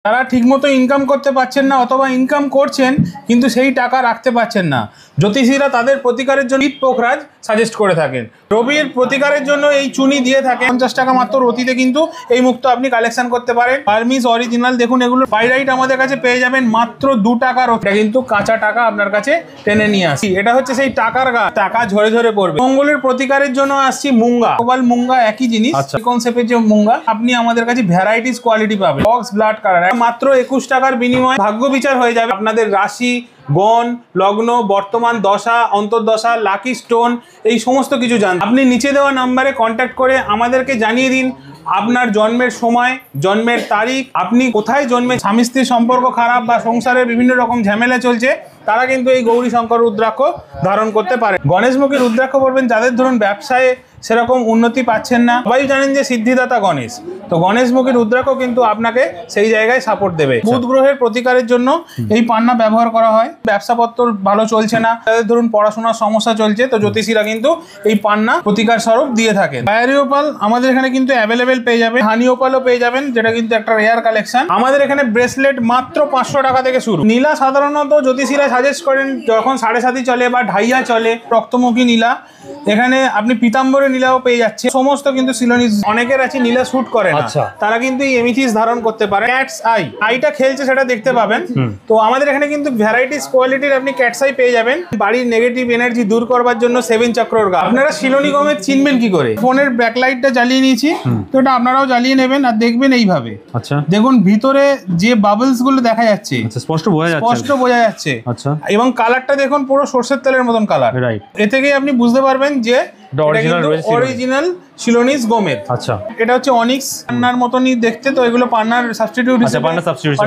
তারা ঠিকমতো ইনকাম করতে পারছেন না অথবা ইনকাম করছেন কিন্তু সেই টাকা রাখতে পারছেন না, জ্যোতিষীরা তাদের প্রতিকারের জন্য পোখরাজ সাজেস্ট করে থাকেন। রবির প্রতিকারের জন্য এই চুনি দিয়ে থাকেন 50 টাকা মাত্র রতিতে, কিন্তু এই মুক্ত আপনি কালেকশন করতে পারেন। বার্মিজ অরিজিনাল দেখুন, এগুলো পাইরাইট আমাদের কাছে পেয়ে যাবেন মাত্র 2 টাকার। এটা কিন্তু কাঁচা টাকা আপনার কাছে টেনে নিয়ে আসি, এটা হচ্ছে সেই টাকার গাছ, টাকা ঝরে ঝরে পড়বে। মঙ্গলের প্রতিকারের জন্য আসছি মুঙ্গা, মোবাইল মুঙ্গা একই জিনিস, কনসেপ্টের যে মুঙ্গা আপনি আমাদের কাছে ভ্যারাইটিস কোয়ালিটি পাবেন। বক্স ব্লাড কালার মাত্র 21 টাকার বিনিময়ে ভাগ্য বিচার হয়ে যাবে। আপনাদের রাশি, গণ, লগ্ন, বর্তমান দশা, অন্তর্দশা, লাকি স্টোন, এই সমস্ত কিছু জানেন। আপনি নিচে দেওয়া নাম্বারে কন্ট্যাক্ট করে আমাদেরকে জানিয়ে দিন আপনার জন্মের সময়, জন্মের তারিখ, আপনি কোথায় জন্মে, স্বামী স্ত্রীর সম্পর্ক খারাপ বা সংসারের বিভিন্ন রকম ঝামেলা চলছে, তারা কিন্তু এই গৌরী শঙ্কর রুদ্রাক্ষ ধারণ করতে পারে। গণেশমুখী রুদ্রাক্ষ পড়বেন যাদের ধরুন ব্যবসায় সেরকম উন্নতি পাচ্ছেন না, সবাই জানেন যে সিদ্ধিদাতা গণেশ, তো গণেশমুখী রুদ্রাক্ষ কিন্তু আপনাকে সেই জায়গায় সাপোর্ট দেবে। বুধ গ্রহের প্রতিকারের জন্য এই পান্না ব্যবহার করা হয়। ব্যবসাপত্র ভালো চলছে না, তাদের ধরুন পড়াশোনার সমস্যা চলছে, তো জ্যোতিষীরা কিন্তু এই পান্না প্রতিকার স্বরূপ দিয়ে থাকেন। বায়োরিওপাল আমাদের এখানে কিন্তু অ্যাভেলেবেল পেয়ে যাবেন, হানিওপালও পেয়ে যাবেন, যেটা কিন্তু একটা রেয়ার কালেকশন। আমাদের এখানে ব্রেসলেট মাত্র 500 টাকা থেকে শুরু। নীলা সাধারণত জ্যোতিষীরা সাজেস্ট করেন যখন 7.5 চলে বা ঢাইয়া চলে, রক্তমুখী নীলা, এখানে আপনি পিতাম্বরী নীলাও পেয়ে যাচ্ছে। সমস্ত কিন্তু সিলোনিস, অনেকের আছে নীলা শুট করে না, তারা কিন্তু এই এমিথিস ধারণ করতে পারে। ক্যাটস আই, আইটা খেলছে সেটা দেখতে পাবেন। তো আমাদের এখানে কিন্তু ভ্যারাইটিস কোয়ালিটির আপনি ক্যাটস আই পেয়ে যাবেন। বাড়ির নেগেটিভ এনার্জি দূর করবার জন্য 7 চক্রর গাছ। আপনারা শিলোনি গমের চিনবেন কি করে? ফোনের ব্যাকলাইটটা জ্বালিয়ে নিয়েছি, তো এটা আপনারাও জ্বালিয়ে নেবেন আর দেখবেন এইভাবে। আচ্ছা, দেখুন ভিতরে যে বাবলস গুলো দেখা যাচ্ছে, স্পষ্ট বোঝা যাচ্ছে। আচ্ছা, এবং কালারটা দেখুন পুরো সরষের তেলের মতন কালার। রাইট, এ থেকেই আপনি বুঝতে পারবেন যে অরিজিনাল শিলোনিস গমের। আচ্ছা, এটা হচ্ছে অনিক্স, পান্নার মতনই দেখতে, তো এগুলো পান্নার সাবস্টিটিউট হিসেবে।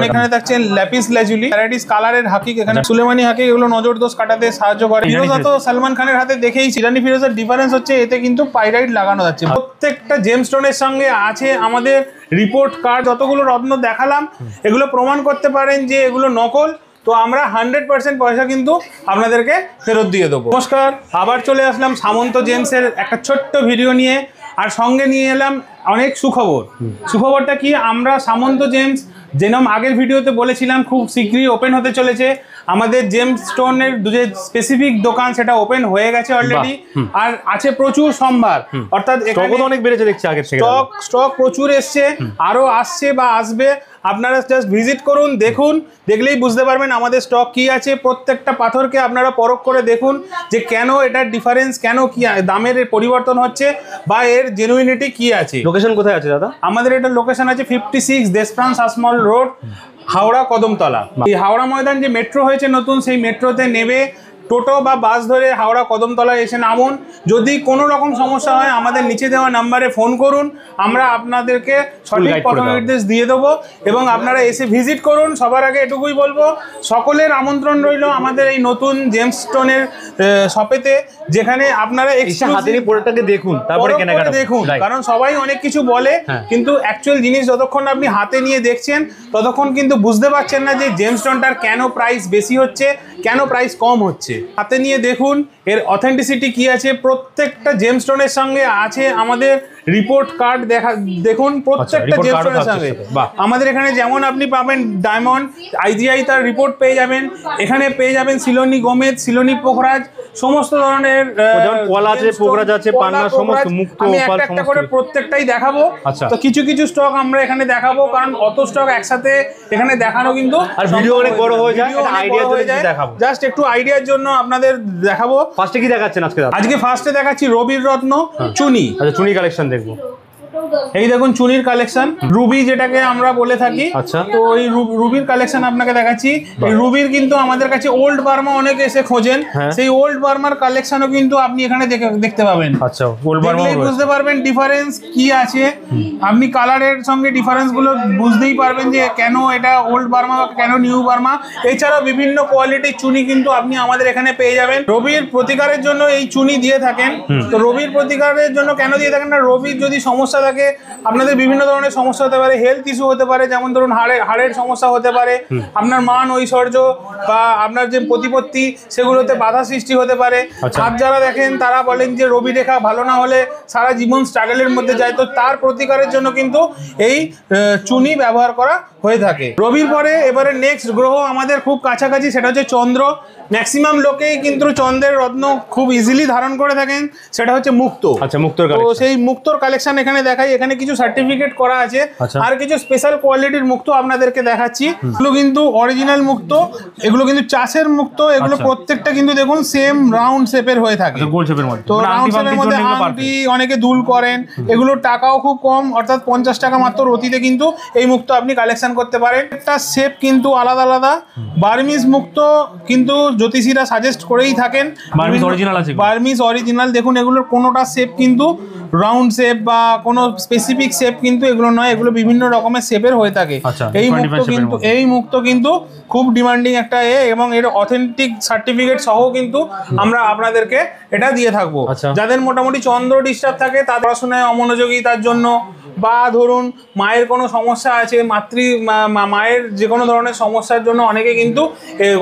এখানে থাকছে ল্যাপিস লাজুলি, ভ্যারাইটিস কালারের হাকিক, এখানে সুলেমানি হাকিক, এগুলো নজর দোষ কাটাতে সাহায্য করে। ফিরোজা তো সালমান খানের হাতে দেখেই, ইরানি ফিরোজার ডিফারেন্স হচ্ছে এতে কিন্তু পাইরাইট লাগানো যাচ্ছে। প্রত্যেকটা জেমস্টোনের সঙ্গে আছে আমাদের রিপোর্ট কার্ড। যতগুলো রত্ন দেখালাম এগুলো প্রমাণ করতে পারেন যে এগুলো নকল, তো আমরা 100% পয়সা কিন্তু আপনাদেরকে ফেরত দিয়ে দেবো। নমস্কার, আবার চলে আসলাম সামন্ত জেমসের একটা ছোট্ট ভিডিও নিয়ে, আর সঙ্গে নিয়ে এলাম অনেক সুখবর। সুখবরটা কি, আমরা সামন্ত জেমস যেরকম আগের ভিডিওতে বলেছিলাম খুব শীঘ্রই ওপেন হতে চলেছে আমাদের জেমস স্টোনের যে স্পেসিফিক দোকান, সেটা ওপেন হয়ে গেছে অলরেডি, আর আছে প্রচুর সম্ভার, অর্থাৎ অনেক বেড়েছে দেখছি আগের থেকে, স্টক প্রচুর এসছে, আরো আসছে বা আসবে। আপনারা জাস্ট ভিজিট করুন, দেখুন, দেখলেই বুঝতে পারবেন আমাদের স্টক কি আছে। প্রত্যেকটা পাথরকে আপনারা পরখ করে দেখুন যে কেন এটার ডিফারেন্স, কেন কি দামের পরিবর্তন হচ্ছে বা এর জেনুইনিটি কি আছে। লোকেশন কোথায় আছে দাদা? আমাদের এটা লোকেশন আছে 56 দেশপ্রাণ শাসমল রোড, হাওড়া কদমতলা। এই হাওড়া ময়দান যে মেট্রো হয়েছে নতুন, সেই মেট্রোতে নেবে টোটো বা বাস ধরে হাওড়া কদমতলায় এসে নামুন। যদি কোনো রকম সমস্যা হয় আমাদের নিচে দেওয়া নাম্বারে ফোন করুন, আমরা আপনাদেরকে সঠিক পথ নির্দেশ দিয়ে দেবো এবং আপনারা এসে ভিজিট করুন। সবার আগে এটুকুই বলবো, সকলের আমন্ত্রণ রইল আমাদের এই নতুন জেমস স্টোনের শপেতে, যেখানে আপনারা প্রোডাক্টটাকে দেখুন, তারপরে কেনাকাটা দেখুন, কারণ সবাই অনেক কিছু বলে, কিন্তু অ্যাকচুয়াল জিনিস যতক্ষণ আপনি হাতে নিয়ে দেখছেন ততক্ষণ কিন্তু বুঝতে পারছেন না যে জেমস স্টোনটার কেন প্রাইস বেশি হচ্ছে, কেন প্রাইস কম হচ্ছে। হাতে নিয়ে দেখুন এর অথেন্টিসিটি কি আছে। প্রত্যেকটা জেমস্টোনের সঙ্গে আছে আমাদের রিপোর্ট কার্ড, দেখুন প্রত্যেকটা জেমস্টোনের সঙ্গে। আমাদের এখানে যেমন আপনি পাবেন ডায়মন্ড, আইজিআই তার রিপোর্ট পেয়ে যাবেন, এখানে পেয়ে যাবেন সিলোনি গমেদ, সিলোনি পোখরাজ, সমস্ত ধরনের পোখরাজ আছে, পান্না, সমস্ত মুক্ত। আমি একটা করে প্রত্যেকটাই দেখাবো। তো কিছু কিছু স্টক আমরা এখানে দেখাবো, কারণ অত স্টক একসাথে এখানে দেখানো কিন্তু ভিডিও অনেক বড় হয়ে যায়, আইডিয়া হয়ে যায়। জাস্ট একটু আইডিয়ার জন্য আপনাদের দেখাবো। ফার্স্টে কি দেখাচ্ছেন আজকে? আজকে ফার্স্টে দেখাচ্ছি রবির রত্ন চুনি। আচ্ছা, চুনি কালেকশন দেখবো। এই দেখুন চুনির কালেকশন, রুবি যেটাকে আমরা বলে থাকি। আচ্ছা, তো এই রুবির কালেকশন আপনাকে দেখাচ্ছি। এই রুবির কিন্তু আমাদের কাছে ওল্ড বার্মা অনেকে এসে খোঁজেন, সেই ওল্ড বার্মার কালেকশনও কিন্তু আপনি এখানে দেখতে পাবেন। আচ্ছা, ওল্ড বার্মা বুঝতে পারবেন ডিফারেন্স কি আছে। আপনি কালারের সঙ্গে ডিফারেন্স গুলো বুঝতেই পারবেন যে কেন এটা ওল্ড বার্মা, কেন নিউ বার্মা। এছাড়াও বিভিন্ন কোয়ালিটির চুনি কিন্তু আপনি আমাদের এখানে পেয়ে যাবেন। রবির প্রতিকারের জন্য এই চুনি দিয়ে থাকেন। তো রবির প্রতিকারের জন্য কেন দিয়ে থাকেন না, রবির যদি সমস্যা থাকে থাকে আপনাদের বিভিন্ন ধরনের সমস্যা হতে পারে, হেলথ ইস্যু হতে পারে, যেমন ধরুন হাড়ের সমস্যা হতে পারে, আপনার মান ঐশ্বর্য বা আপনার যে প্রতিপত্তি সেগুলোতে বাধা সৃষ্টি হতে পারে। হাত যারা দেখেন তারা বলেন যে রবি রেখা ভালো না হলে সারা জীবন স্ট্রাগলের মধ্যে যায়, তো তার প্রতিকারের জন্য কিন্তু এই চুনি ব্যবহার করা হয়ে থাকে। রবির পরে এবারে নেক্সট গ্রহ আমাদের খুব কাছাকাছি, সেটা হচ্ছে চন্দ্র। ম্যাক্সিমাম লোকেই কিন্তু চন্দ্রের রত্ন খুব ইজিলি ধারণ করে থাকেন, সেটা হচ্ছে মুক্তো। আচ্ছা, মুক্তোর তো সেই মুক্তোর কালেকশন এখানে দেখাই। এখানে কিছু সার্টিফিকেট করা আছে আর কিছু স্পেশাল কোয়ালিটির মুক্তো আপনাদেরকে দেখাচ্ছি। এগুলো কিন্তু অরিজিনাল মুক্তো, এগুলো কিন্তু চাষের মুক্তো। এগুলো প্রত্যেকটা কিন্তু দেখুন সেম রাউন্ড শেপের হয়ে থাকে, গোল শেপের মধ্যে। তো রাউন্ড শেপের মধ্যে আংটি অনেকে দুল করেন। এগুলোর টাকাও খুব কম, অর্থাৎ 50 টাকা মাত্র রতিতে কিন্তু এই মুক্তো আপনি কালেকশন করতে পারেন। একটা শেপ কিন্তু আলাদা আলাদা। বার্মিজ মুক্তো কিন্তু জ্যোতিষীরা সাজেস্ট করেই থাকেন। বার্মিজ অরিজিনাল আছে, বার্মিজ অরিজিনাল। দেখুন এগুলোর কোনোটা শেপ কিন্তু রাউন্ড শেপ বা কোনো স্পেসিফিক শেপ কিন্তু এগুলো নয়, এগুলো বিভিন্ন রকমের শেপের হয়ে থাকে। এই মুক্তো কিন্তু খুব ডিমান্ডিং একটা এবং এর অথেন্টিক সার্টিফিকেট সহ কিন্তু আমরা আপনাদেরকে এটা দিয়ে থাকবো। যাদের মোটামুটি চন্দ্র ডিস্টার্ব থাকে, তাদের পড়াশোনায় অমনোযোগিতার জন্য বা ধরুন মায়ের কোনো সমস্যা আছে, মায়ের যে কোনো ধরনের সমস্যার জন্য অনেকে কিন্তু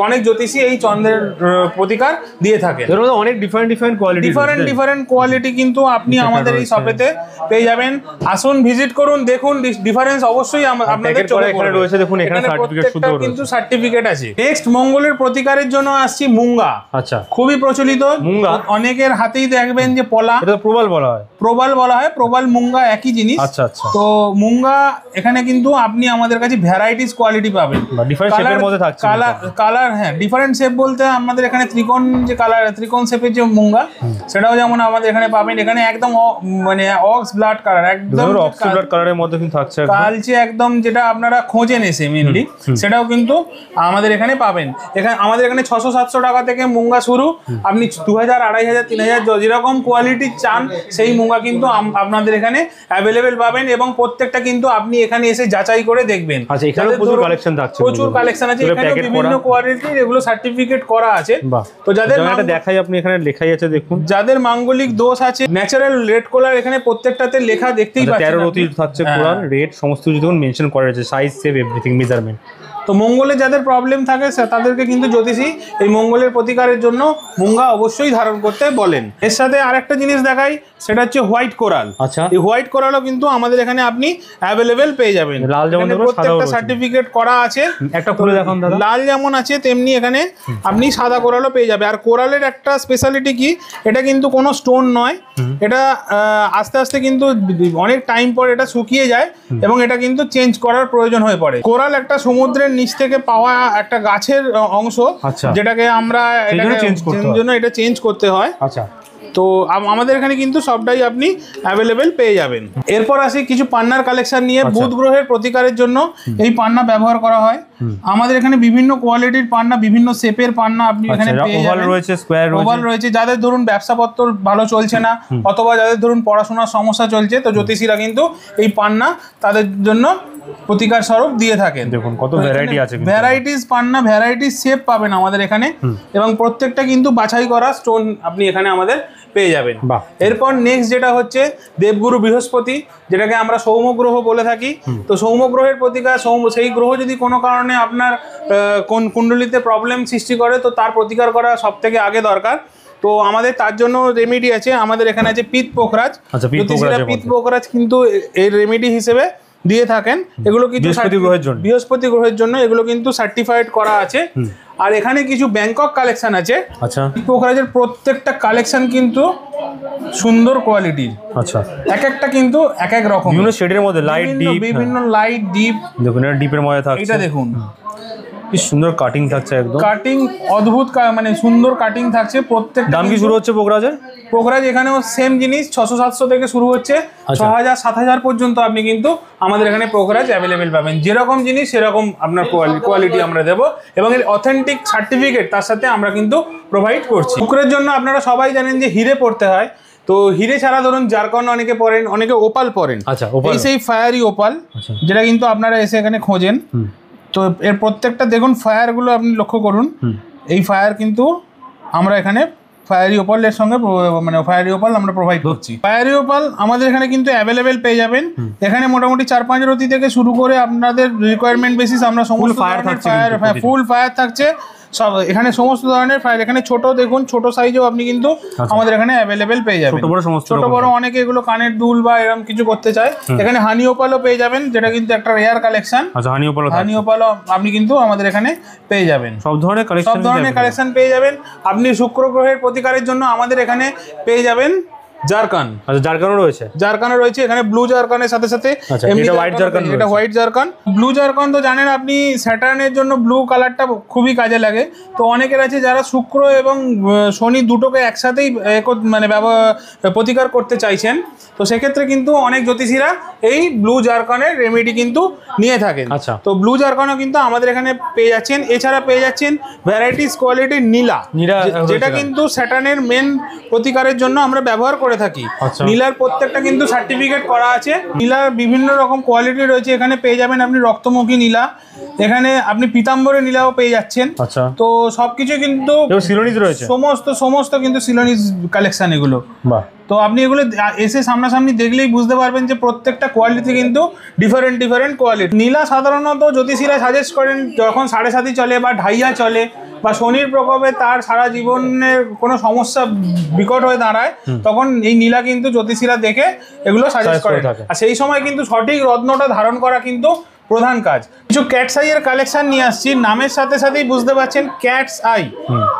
অনেক জ্যোতিষী এই চন্দ্রের প্রতিকার দিয়ে থাকে। অনেক ডিফারেন্ট কোয়ালিটি কিন্তু আপনি আমাদের এই শপেতে পেয়ে যাবেন। আসুন, ভিজিট করুন, দেখুন ডিফারেন্স অবশ্যই আপনাদের চোখে পড়বে। দেখুন এখানে প্রত্যেকটা কিন্তু সার্টিফিকেট আছে। নেক্সট মঙ্গলের প্রতিকারের জন্য আসছি মুঙ্গা। আচ্ছা, খুবই প্রচলিত মুঙ্গা, অনেকের হাতেই দেখবেন যে পলা। এটা প্রবাল বলা হয়। প্রবাল মুঙ্গা একই জিনিস। আচ্ছা আচ্ছা। তো মুঙ্গা এখানে কিন্তু আপনি আমাদের কাছে ভ্যারাইটিস কোয়ালিটি পাবেন, ডিফারেন্ট শেপের মধ্যে থাকছে। কালার হ্যাঁ, ডিফারেন্ট শেপ বলতে আমাদের এখানে ত্রিকোণ যে ত্রিকোণ শেপের যে মুঙ্গা, সেটাও যেমন আমাদের এখানে পাবেন। এখানে একদম মানে অক্স ব্লাড কালার, একদম অক্স ব্লাড কালারের মধ্যে কিন্তু থাকছে, কালচে একদম, যেটা আপনারা খোঁজেন এসে মেইনলি, সেটাও কিন্তু আমাদের এখানে পাবেন। আমাদের এখানে 600-700 টাকা থেকে মুঙ্গা শুরু। আপনি 2000, 2500, 3000 যেরকম কোয়ালিটি চান সেই মুঙ্গা কিন্তু আপনাদের এখানে অ্যাভেলেবেল পাবেন, এবং প্রত্যেকটা কিন্তু আপনি এখানে এসে যাচাই করে দেখবেন। আচ্ছা, এখানে প্রচুর কালেকশন থাকছে, প্রচুর কালেকশন আছে। এখানে বিভিন্ন কোয়ালিটির এগুলো সার্টিফিকেট করা আছে। তো যাদের দেখাই, আপনি এখানে লেখাই আছে দেখুন, যাদের মাঙ্গলিক দোষ আছে, ন্যাচারাল রেড কলার এখানে প্রত্যেকটাতে লেখা দেখতেই পাচ্ছেন। 13 রতি থাকছে, কোরাল রেড সমস্ত কিছু দেখুন মেনশন করা আছে, সাইজ সেভ এভরিথিং মেজারমেন্ট। তো মঙ্গলে যাদের প্রবলেম থাকে তাদেরকে কিন্তু জ্যোতিষী এই মঙ্গলের প্রতিকারের জন্য মুঙ্গা অবশ্যই ধারণ করতে বলেন। এর সাথে আরেকটা জিনিস দেখাই, সেটা হচ্ছে হোয়াইট কোরাল। আচ্ছা, এই হোয়াইট কোরালও কিন্তু আমাদের এখানে আপনি অ্যাভেলেবেল পেয়ে যাবেন। লাল যেমন প্রত্যেকটা সার্টিফিকেট করা আছে, একটা খুলে দেখান দাদা। লাল যেমন আছে তেমনি এখানে আপনি সাদা কোরালও পেয়ে যাবে। আর কোরালের একটা স্পেশালিটি কি, এটা কিন্তু কোনো স্টোন নয়, এটা আস্তে আস্তে কিন্তু অনেক টাইম পর এটা শুকিয়ে যায় এবং এটা কিন্তু চেঞ্জ করার প্রয়োজন হয়ে পড়ে। কোরাল একটা সমুদ্রের নিচ থেকে পাওয়া একটা গাছের অংশ, যেটাকে আমরা এটা চেঞ্জ করতে হয়। আচ্ছা, তো আমাদের এখানে কিন্তু সবটাই আপনি অ্যাভেলেবেল পেয়ে যাবেন। এরপর আসি কিছু পান্নার কালেকশন নিয়ে। বুধ গ্রহের প্রতিকারের জন্য এই পান্না ব্যবহার করা হয়। আমাদের এখানে বিভিন্ন কোয়ালিটির পান্না, বিভিন্ন শেপের পান্না আপনি এখানে পেয়ে যাবেন। ওভাল রয়েছে, যাদের ধরুন ব্যবসাপত্র ভালো চলছে না অথবা যাদের ধরুন পড়াশোনার সমস্যা চলছে, তো জ্যোতিষীরা কিন্তু এই পান্না তাদের জন্য প্রতিকার স্বরূপ দিয়ে থাকেন। দেখুন কত ভ্যারাইটি আছে, ভ্যারাইটিস পান্না, ভ্যারাইটিস শেপ পাবেন আমাদের এখানে, এবং প্রত্যেকটা কিন্তু বাছাই করা স্টোন আপনি এখানে আমাদের পেয়ে যাবেন। এরপর নেক্সট যেটা হচ্ছে দেবগুরু বৃহস্পতি, যেটাকে আমরা সৌম গ্রহ বলে থাকি। তো সৌম গ্রহের প্রতিকার, সেই গ্রহ যদি কোনো কারণে আপনার কোন কুণ্ডলিতে প্রবলেম সৃষ্টি করে, তো তার প্রতিকার করা সব থেকে আগে দরকার। তো আমাদের তার জন্য রেমেডি আছে। আমাদের এখানে আছে পিত পোখরাজ। পিত পোখরাজ কিন্তু এই রেমেডি হিসেবে দিয়ে থাকেন। এগুলো কিন্তু বৃহস্পতি গ্রহের জন্য এগুলো কিন্তু সার্টিফাইড করা আছে। আর এখানে কিছু ব্যাংকক কালেকশন আছে। আচ্ছা, পোখরাজের প্রত্যেকটা কালেকশন কিন্তু সুন্দর কোয়ালিটির। আচ্ছা, এক একটা কিন্তু এক এক রকম, বিভিন্ন শেডের মধ্যে, লাইট ডিপ, বিভিন্ন লাইট ডিপ। দেখুন এটা ডিপের মধ্যে থাকছে, এটা দেখুন কি সুন্দর কাটিং থাকছে, একদম কাটিং অদ্ভুত, মানে সুন্দর কাটিং থাকছে। প্রত্যেক দাম কি শুরু হচ্ছে পোখরাজের? পোখরাজ এখানেও সেম জিনিস 600-700 থেকে শুরু হচ্ছে, 6000-7000 পর্যন্ত আপনি কিন্তু আমাদের এখানে পোখরাজ অ্যাভেলেবেল পাবেন। যেরকম জিনিস সেরকম আপনার কোয়ালিটি আমরা দেবো, এবং এর অথেন্টিক সার্টিফিকেট তার সাথে আমরা কিন্তু প্রোভাইড করছি। শুক্রের জন্য আপনারা সবাই জানেন যে হিরে পড়তে হয়। তো হিরে ছাড়া ধরুন জারকন অনেকে পড়েন, অনেকে ওপাল পড়েন। আচ্ছা, এই সেই ফায়ারি ওপাল, যেটা কিন্তু আপনারা এসে এখানে খোঁজেন। তো এর প্রত্যেকটা দেখুন ফায়ারগুলো আপনি লক্ষ্য করুন, এই ফায়ার কিন্তু আমরা এখানে ফায়ারি ওপালের সঙ্গে মানে ফায়ারি ওপাল আমরা প্রোভাইড করছি। ফায়ারি ওপাল আমাদের এখানে কিন্তু অ্যাভেলেবেল পেয়ে যাবেন। এখানে মোটামুটি 4-5 রতি থেকে শুরু করে আপনাদের রিকোয়ারমেন্ট বেসিস আমরা সমস্ত ফায়ার ফুল ফায়ার থাকছে সব এখানে, সমস্ত ধরনের ফায়ার। এখানে ছোট দেখুন, ছোট সাইজেও আপনি কিন্তু আমাদের এখানে অ্যাভেলেবেল পেয়ে যাবেন। ছোট বড় অনেকে এগুলো কানের দুল বা এরকম কিছু করতে চায়, এখানে হানি ওপালও পেয়ে যাবেন, যেটা কিন্তু একটা রেয়ার কালেকশন। হানি ওপালও আপনি কিন্তু আমাদের এখানে পেয়ে যাবেন। সব ধরনের কালেকশন পেয়ে যাবেন। আপনি শুক্র গ্রহের প্রতিকারের জন্য আমাদের এখানে পেয়ে যাবেন জারকান। আচ্ছা, জারকানও রয়েছে এখানে ব্লু জারকানের সাথে সাথে এটা হোয়াইট জারকান। ব্লু জারকান তো জানেন আপনি, স্যাটার্নের জন্য ব্লু কালারটা খুবই কাজে লাগে। তো অনেকের আছে যারা শুক্র এবং শনি দুটোকে একসাথেই মানে প্রতিকার করতে চাইছেন, তো সেক্ষেত্রে কিন্তু অনেক জ্যোতিষীরা এই ব্লু জারকানের রেমেডি কিন্তু নিয়ে থাকেন। আচ্ছা, তো ব্লু জারকানও কিন্তু আমাদের এখানে পেয়ে যাচ্ছেন। এছাড়া পেয়ে যাচ্ছেন ভ্যারাইটিস কোয়ালিটির নীলা, যেটা কিন্তু স্যাটার্নের মেন প্রতিকারের জন্য আমরা ব্যবহার করে থাকি। নীলার প্রত্যেকটা কিন্তু সার্টিফিকেট করা আছে। নীলার বিভিন্ন রকম কোয়ালিটি রয়েছে, এখানে পেয়ে যাবেন আপনি রক্তমুখী নীলা, এখানে আপনি পীতাম্বরী নীলাও পেয়ে যাচ্ছেন। তো সবকিছু কিন্তু সিলোনিজ রয়েছে, সমস্ত কিন্তু সিলোনিজ কালেকশন এগুলো। তো আপনি এগুলো এসে সামনাসামনি দেখলেই বুঝতে পারবেন যে প্রত্যেকটা কোয়ালিটি কিন্তু ডিফারেন্ট কোয়ালিটি। নীলা সাধারণত জ্যোতিষীরা সাজেস্ট করেন যখন 7.5 চলে বা ঢাইয়া চলে বা শনির প্রকোপে তার সারা জীবনের কোনো সমস্যা বিকট হয়ে দাঁড়ায়, তখন এই নীলা কিন্তু জ্যোতিষীরা দেখে এগুলো সাজেস্ট করে। আর সেই সময় কিন্তু সঠিক রত্নটা ধারণ করা কিন্তু প্রধান কাজ। কিছু ক্যাটস আইয়ের কালেকশন নিয়ে আসছি, নামের সাথে সাথেই বুঝতে পারছেন ক্যাটস আই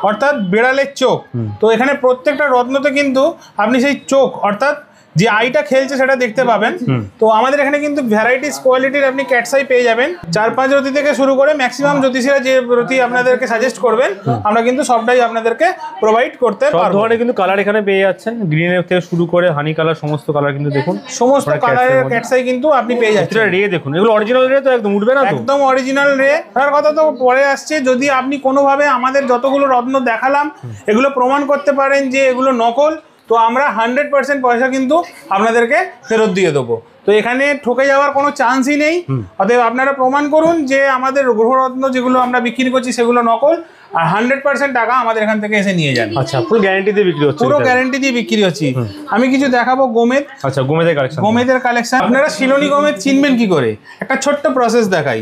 অর্থাৎ বিড়ালের চোখ। তো এখানে প্রত্যেকটা রত্নতে কিন্তু আপনি সেই চোখ অর্থাৎ যে আইটা খেলছে সেটা দেখতে পাবেন। তো আমাদের এখানে কিন্তু ভ্যারাইটিস কোয়ালিটির আপনি ক্যাটস আই পেয়ে যাবেন। 4-5 রতি থেকে শুরু করে ম্যাক্সিমাম জ্যোতিষীরা যে রতি আপনাদেরকে সাজেস্ট করবেন আমরা কিন্তু সবটাই আপনাদেরকে প্রোভাইড করতে পারবো। সব ধরনের কিন্তু কালার এখানে পেয়ে যাচ্ছেন, গ্রিনের থেকে শুরু করে হানি কালার, সমস্ত কালার কিন্তু দেখুন, সমস্ত কালারের ক্যাটস আই কিন্তু আপনি পেয়ে যাচ্ছেন। রে দেখুন, এগুলো অরিজিনাল রে তো একদম উঠবে না, একদম অরিজিনাল রে। তার কথা তো পরে আসছে, যদি আপনি কোনোভাবে আমাদের যতগুলো রত্ন দেখালাম এগুলো প্রমাণ করতে পারেন যে এগুলো নকল, তো আমরা 100% পয়সা কিন্তু আপনাদেরকে ফেরত দিয়ে দেবো। তো এখানে ঠকে যাওয়ার কোনো চান্সই নেই। অতএব আপনারা প্রমাণ করুন যে আমাদের গ্রহরত্ন যেগুলো আমরা বিক্রি করছি সেগুলো নকল, আর 100% টাকা আমাদের এখান থেকে এসে নিয়ে যান। আচ্ছা, পুরো গ্যারান্টি দিয়ে বিক্রি হচ্ছে? পুরো গ্যারান্টি দিয়ে বিক্রি হচ্ছে। আমি কিছু দেখাবো গোমেদ। আচ্ছা, গোমেদের কালেকশন। আপনারা শিলোনি গোমেদ চিনবেন কি করে, একটা ছোট্ট প্রসেস দেখাই।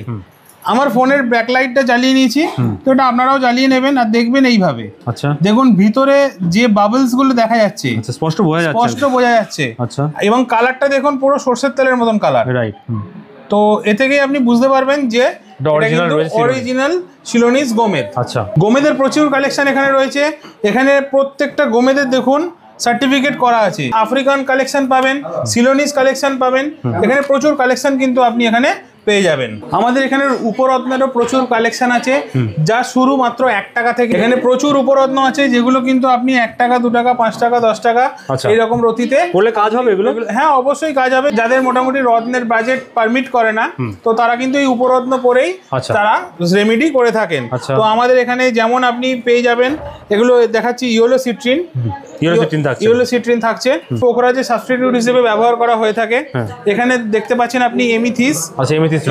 আমার ফোনের ব্যাকলাইটটা জ্বালিয়ে নিয়েছি, তো এটা আপনারাও জ্বালিয়ে নেবেন আর দেখবেন এইভাবে। আচ্ছা, দেখুন ভিতরে যে বাবলস গুলো দেখা যাচ্ছে, স্পষ্ট বোঝা যাচ্ছে। আচ্ছা, এবং কালারটা দেখুন পুরো সরষের তেলের মতন কালার। রাইট। তো এ থেকেই আপনি বুঝতে পারবেন যে অরিজিনাল শিলোনিজ গোমেদ। আচ্ছা, গোমেদের প্রচুর কালেকশন এখানে রয়েছে। এখানে প্রত্যেকটা গোমেদের দেখুন সার্টিফিকেট করা আছে। আফ্রিকান কালেকশন পাবেন, সিলোনিজ কালেকশন পাবেন, এখানে প্রচুর কালেকশন কিন্তু আপনি এখানে পেয়ে যাবেন। আমাদের এখানে উপরত্নেরও প্রচুর কালেকশন আছে, যা শুরু মাত্র 1 টাকা থেকে। এখানে প্রচুর উপরত্ন আছে যেগুলো কিন্তু আপনি 1 টাকা, 2 টাকা, 5 টাকা, 10 টাকা এইরকম রতিতে বলে কাজ হবে এগুলো। হ্যাঁ, অবশ্যই কাজ হবে। যাদের মোটামুটি রত্নের বাজেট পারমিট করে না, তো তারা কিন্তু এই উপরত্ন পরেই তারা রেমেডি করে থাকেন। তো আমাদের এখানে যেমন আপনি পেয়ে যাবেন, এগুলো দেখাচ্ছি ইয়েলো সিট্রিন থাকছে, পোখরাজের সাবস্টিটিউট হিসেবে ব্যবহার করা হয়ে থাকে। এখানে দেখতে পাচ্ছেন আপনি এমিথিস।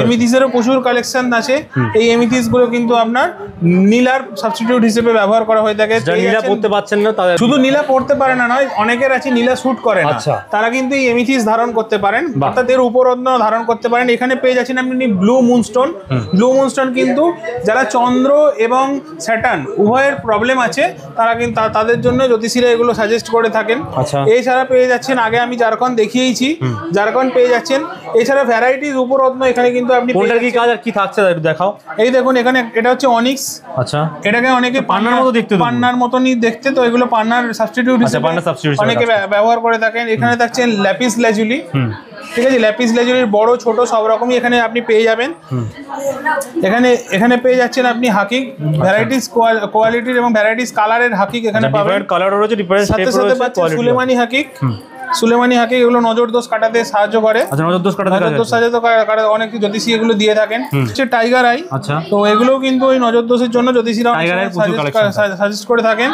এমিথিসেরও প্রচুর কালেকশন আছে। এই এমিথিস গুলো কিন্তু আপনার নীলার সাবস্টিটিউট হিসেবে ব্যবহার করা হয়ে থাকে। নীলা পড়তে পারছেন না, শুধু নীলা পড়তে পারে না নয়, অনেকের আছে নীলা শুট করে না, তারা কিন্তু এই এমিথিস ধারণ করতে পারেন, অর্থাৎ এর উপরত্ন ধারণ করতে পারেন। এখানে পেয়ে যাচ্ছেন আপনি ব্লু মুনস্টোন। ব্লু মুনস্টোন কিন্তু যারা চন্দ্র এবং স্যাটার্ন উভয়ের প্রবলেম আছে তারা কিন্তু তাদের জন্য জ্যোতিষীরা এগুলো সাজেস্ট করে থাকেন। এছাড়া পেয়ে যাচ্ছেন, আগে আমি জারকন দেখিয়েছি, জারকন পেয়ে যাচ্ছেন। এছাড়া ভ্যারাইটিস উপরত্ন এখানে কিন্তু আপনি কি কাজ আর কি থাকছে দেখাও। এই দেখুন, এখানে এটা হচ্ছে অনিক্স। আচ্ছা, এটাকে অনেকে পান্নার মতো দেখতে, পান্নার মতনই দেখতে, তো এগুলো পান্নার সাবস্টিটিউট হিসেবে অনেকে ব্যবহার করে থাকেন। এখানে থাকছেন ল্যাপিস ল্যাজুলি। ঠিক আছে, ল্যাপিস ল্যাজুলির বড় ছোট সব রকমই এখানে আপনি পেয়ে যাবেন। এখানে পেয়ে যাচ্ছেন আপনি হাকিক, ভ্যারাইটিস কোয়ালিটির এবং ভ্যারাইটিস কালারের হাকিক এখানে পাবেন। কালার রয়েছে, ডিফারেন্ট শেপ রয়েছে, সুলেমানি হাকিক। সুলেমানি হাকি এগুলো নজর দোষ কাটাতে সাহায্য করে। আচ্ছা, নজর দোষ কাটাতে নজর দোষ সাহায্য অনেক জ্যোতিষী এগুলো দিয়ে থাকেন। হচ্ছে টাইগার আই। আচ্ছা, তো এগুলোও কিন্তু ওই নজর দোষের জন্য জ্যোতিষীরা সাজেস্ট করে থাকেন।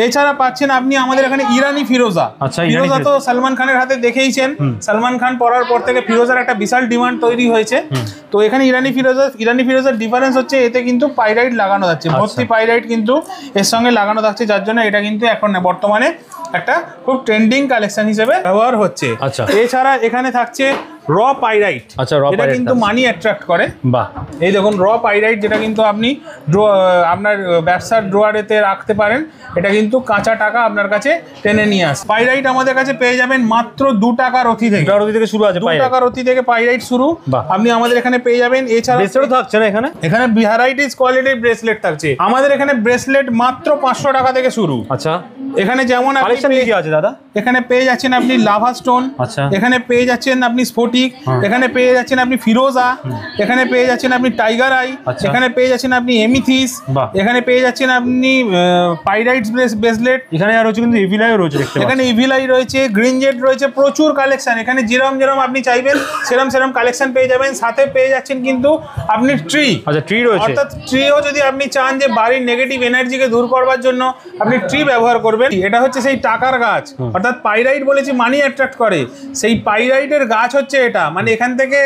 এছাড়া পাচ্ছেন আপনি আমাদের এখানে ইরানি ফিরোজা। ফিরোজা তো সালমান খানের হাতে দেখেইছেন, সালমান খান পড়ার পর থেকে ফিরোজার একটা বিশাল ডিমান্ড তৈরি হয়েছে। তো এখানে ইরানি ফিরোজার ডিফারেন্স হচ্ছে এতে কিন্তু পাইরাইট লাগানো যাচ্ছে, ভর্তি পাইরাইট কিন্তু এর সঙ্গে লাগানো থাকছে, যার জন্য এটা কিন্তু এখন বর্তমানে একটা খুব ট্রেন্ডিং কালেকশন হিসেবে ব্যবহার হচ্ছে। আচ্ছা, এছাড়া এখানে থাকছে র পাইরাইট। আচ্ছা, এটা কিন্তু মানি অ্যাট্রাক্ট করে। বাহ, এই দেখুন র পাইরাইট, যেটা কিন্তু আপনি আপনার ব্যবসার ড্রয়ারেতে রাখতে পারেন। এটা কিন্তু কাঁচা টাকা আপনার কাছে টেনে নিয়ে আসে। পাইরাইট আমাদের কাছে পেয়ে যাবেন মাত্র 2 টাকার অতি থেকে। 2 টাকার অতি থেকে শুরু আছে, 2 টাকার অতি থেকে পাইরাইট শুরু আপনি আমাদের এখানে পেয়ে যাবেন। এছাড়া ব্রেসলেটও থাকছে না এখানে ভ্যারাইটিস কোয়ালিটির ব্রেসলেট থাকছে আমাদের এখানে। ব্রেসলেট মাত্র 500 টাকা থেকে শুরু। আচ্ছা, এখানে যেমন কালেকশন কি আছে দাদা? এখানে পেয়ে যাচ্ছেন আপনি লাভা স্টোন, আচ্ছা, এখানে পেয়ে যাচ্ছেন আপনি স্ফটিক, এখানে পেয়ে যাচ্ছেন আপনি ফিরোজা, এখানে পেয়ে যাচ্ছেন আপনি টাইগার আই, এখানে পেয়ে যাচ্ছেন আপনি এমিথিস, এখানে পেয়ে যাচ্ছেন আপনি পাইরাইটস ব্রেসলেট। এখানে আর রয়েছে কিন্তু ইভিলাই রয়েছে, এখানে ইভিলাই রয়েছে, গ্রিন জেড রয়েছে, প্রচুর কালেকশন। এখানে যেরকম আপনি চাইবেন সেরকম কালেকশন পেয়ে যাবেন। সাথে পেয়ে যাচ্ছেন কিন্তু আপনি ট্রি। আচ্ছা, ট্রি রয়েছে। অর্থাৎ ট্রিও যদি আপনি চান যে বাড়ির নেগেটিভ এনার্জিকে দূর করবার জন্য আপনি ট্রি ব্যবহার করবেন। এটা হচ্ছে সেই টাকার গাছ, অর্থাৎ পাইরাইট বলেছি মানি অ্যাট্রাক্ট করে, সেই পাইরাইটের গাছ হচ্ছে এটা। মানে এখান থেকে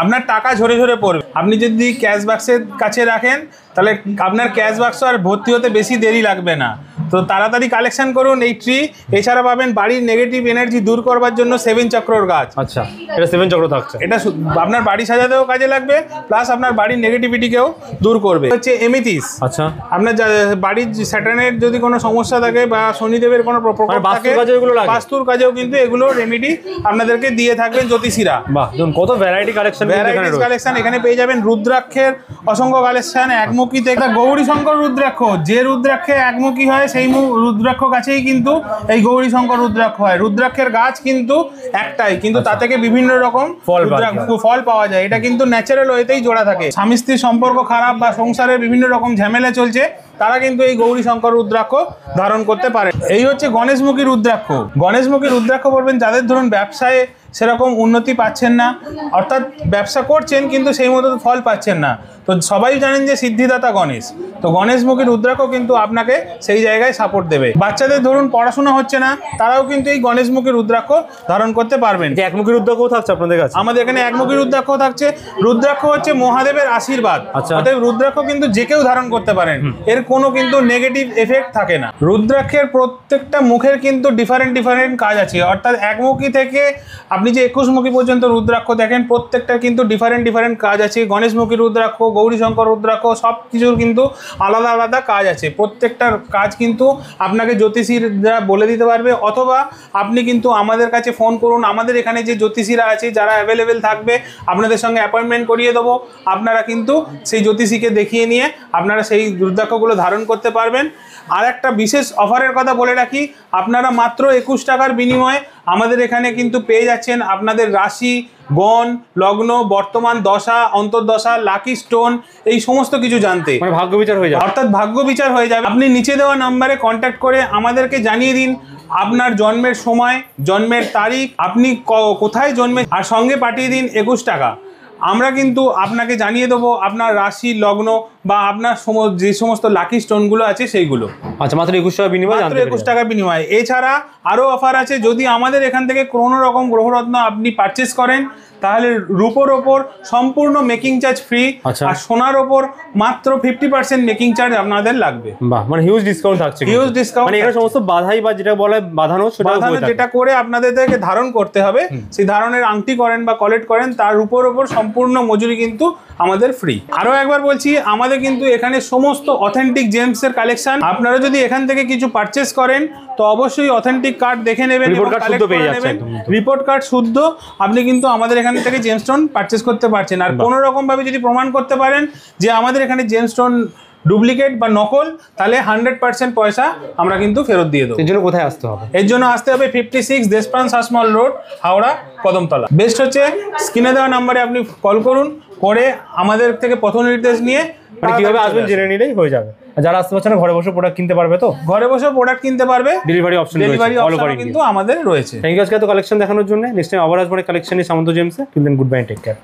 আপনার টাকা ঝরে ঝরে পড়বে। আপনি যদি ক্যাশ বাক্সের কাছে রাখেন তাহলে আপনার ক্যাশ বাক্স আর ভর্তি হতে বেশি দেরি লাগবে না। তো তাড়াতাড়ি কালেকশন করুন এই ট্রি। এছাড়া পাবেন বাড়ির নেগেটিভ এনার্জি দূর করবার জন্য 7 চক্রর গাছ। আচ্ছা, এটা 7 চক্র থাকছে। এটা আপনার বাড়ি সাজাতেও কাজে লাগবে, প্লাস আপনার বাড়ির নেগেটিভিটিকেও দূর করবে। হচ্ছে এমিথিস। আচ্ছা, আপনার বাড়ির স্যাটার্নের যদি কোনো সমস্যা থাকে বা শনিদেবের কোনো প্রকোপ থাকে, বাস্তুর কাজেও কিন্তু এগুলো রেমেডি আপনাদেরকে দিয়ে থাকবেন জ্যোতিষীরা। বাহ, দেখুন কত ভ্যারাইটি কালেকশন। এখানে পেয়ে যাবেন রুদ্রাক্ষের অসংখ্য কালেকশন। একমুখী থেকে গৌরী শঙ্কর রুদ্রাক্ষ, যে রুদ্রাক্ষে একমুখী হয় সেই রুদ্রাক্ষ গাছেই কিন্তু এই গৌরী শঙ্কর রুদ্রাক্ষ হয়। রুদ্রাক্ষের গাছ কিন্তু একটাই, কিন্তু তা থেকে বিভিন্ন রকম ফল পাওয়া যায়। এটা কিন্তু ন্যাচারাল ওয়েতেই জোড়া থাকে। স্বামী স্ত্রীর সম্পর্ক খারাপ বা সংসারে বিভিন্ন রকম ঝামেলা চলছে, তারা কিন্তু এই গৌরী শঙ্কর রুদ্রাক্ষ ধারণ করতে পারে। এই হচ্ছে গণেশমুখী রুদ্রাক্ষ। গণেশমুখী রুদ্রাক্ষ বলবেন যাদের ধরুন ব্যবসায় সেরকম উন্নতি পাচ্ছেন না, অর্থাৎ ব্যবসা করছেন কিন্তু সেই মতো ফল পাচ্ছেন না। তো সবাই জানেন যে সিদ্ধিদাতা গণেশ, তো গণেশমুখী রুদ্রাক্ষ কিন্তু আপনাকে সেই জায়গায় সাপোর্ট দেবে। বাচ্চাদের ধরুন পড়াশোনা হচ্ছে না, তারাও কিন্তু এই গণেশমুখী রুদ্রাক্ষ ধারণ করতে পারবেন। একমুখী রুদ্রাক্ষ থাকছে আপনাদের কাছে? আমাদের এখানে একমুখী রুদ্রাক্ষ থাকছে। রুদ্রাক্ষ হচ্ছে মহাদেবের আশীর্বাদ। অতএব রুদ্রাক্ষ কিন্তু যে কেউ ধারণ করতে পারেন, এর কোনো কিন্তু নেগেটিভ এফেক্ট থাকে না। রুদ্রাক্ষের প্রত্যেকটা মুখের কিন্তু ডিফারেন্ট কাজ আছে। অর্থাৎ একমুখী থেকে আপনি যে 21মুখী পর্যন্ত রুদ্রাক্ষ দেখেন, প্রত্যেকটা কিন্তু ডিফারেন্ট কাজ আছে। গণেশমুখী রুদ্রাক্ষ, গৌরীশঙ্কর রুদ্রাক্ষ সব কিছুর কিন্তু আলাদা কাজ আছে। প্রত্যেকটার কাজ কিন্তু আপনাকে জ্যোতিষীরা বলে দিতে পারবে, অথবা আপনি কিন্তু আমাদের কাছে ফোন করুন। আমাদের এখানে যে জ্যোতিষীরা আছে যারা অ্যাভেলেবেল থাকবে, আপনাদের সঙ্গে অ্যাপয়েন্টমেন্ট করিয়ে দেবো। আপনারা কিন্তু সেই জ্যোতিষীকে দেখিয়ে নিয়ে আপনারা সেই রুদ্রাক্ষগুলো ধারণ করতে পারবেন। আর একটা বিশেষ অফারের কথা বলে রাখি, আপনারা মাত্র 21 টাকার বিনিময়ে আমাদের এখানে কিন্তু পেয়ে যাচ্ছেন আপনাদের রাশি, গণ, লগ্ন, বর্তমান দশা, অন্তর্দশা, লাকি স্টোন, এই সমস্ত কিছু জানতে। মানে ভাগ্য বিচার হয়ে যাবে। অর্থাৎ ভাগ্য বিচার হয়ে যাবে। আপনি নিচে দেওয়া নাম্বারে কন্ট্যাক্ট করে আমাদেরকে জানিয়ে দিন আপনার জন্মের সময়, জন্মের তারিখ, আপনি কোথায় জন্মে, আর সঙ্গে পাঠিয়ে দিন 21 টাকা। আমরা কিন্তু আপনাকে জানিয়ে দেবো আপনার রাশি, লগ্ন বা আপনার যে সমস্ত লাকি স্টোনগুলো আছে সেইগুলো। আচ্ছা, মাত্র 21 টাকা বিনিময়ে, মাত্র 21 টাকা বিনিময়ে। এছাড়া আরও অফার আছে, যদি আমাদের এখান থেকে কোনো রকম গ্রহরত্ন আপনি পারচেস করেন তাহলে রূপোর ওপর সম্পূর্ণ মেকিং চার্জ ফ্রি, আর সোনার ওপর মাত্র 50% মেকিং চার্জ আপনাদের লাগবে। বাহ, মানে হিউজ ডিসকাউন্ট থাকছে। হিউজ ডিসকাউন্ট, মানে এখানে সমস্ত বাধাই বা যেটা বলে বাঁধানো, যেটা করে আপনাদেরকে ধারণ করতে হবে, সেই ধারণের আংটি করেন বা কলেক্ট করেন, তার রূপোর ওপর সম্পূর্ণ মজুরি কিন্তু আমাদের ফ্রি। আরও একবার বলছি, আমাদের কিন্তু এখানে সমস্ত অথেন্টিক জেমসের কালেকশন। আপনারা যদি এখান থেকে কিছু পারচেস করেন তো অবশ্যই অথেন্টিক কার্ড দেখে নেবেন, রিপোর্ট কার্ড শুদ্ধ আপনি কিন্তু আমাদের এখান থেকে জেমস্টোন পারচেস করতে পারছেন। আর কোনো রকম ভাবে যদি প্রমাণ করতে পারেন যে আমাদের এখানে জেমস্টোন ডুপ্লিকেট বা নকল, তাহলে 100% পয়সা আমরা কিন্তু ফেরত দিয়ে দেবো। এর জন্য কোথায় আসতে হবে? এর জন্য আসতে হবে 56 দেশপ্রাণ শাসমল রোড, হাওড়া, কদমতলা। বেস্ট হচ্ছে স্ক্রিনে দেওয়া নাম্বারে আপনি কল করুন, করে আমাদের থেকে পথ নির্দেশ নিয়ে মানে কিভাবে আসবেন জেনে নিলেই হয়ে যাবে। আর যারা আসতে পারছে না ঘরে বসে প্রোডাক্ট কিনতে পারবে তো, ঘরে বসে প্রোডাক্ট কিনতে পারবে, ডেলিভারি অপশন ডেলিভারি রয়েছে অল অপশন ওভার কিন্তু আমাদের রয়েছে। থ্যাংক ইউ আজকে এত কালেকশন দেখানোর জন্য। নেক্সট টাইম আবার আসবো কালেকশনে সামন্ত জেমসে। Till then good bye, take care.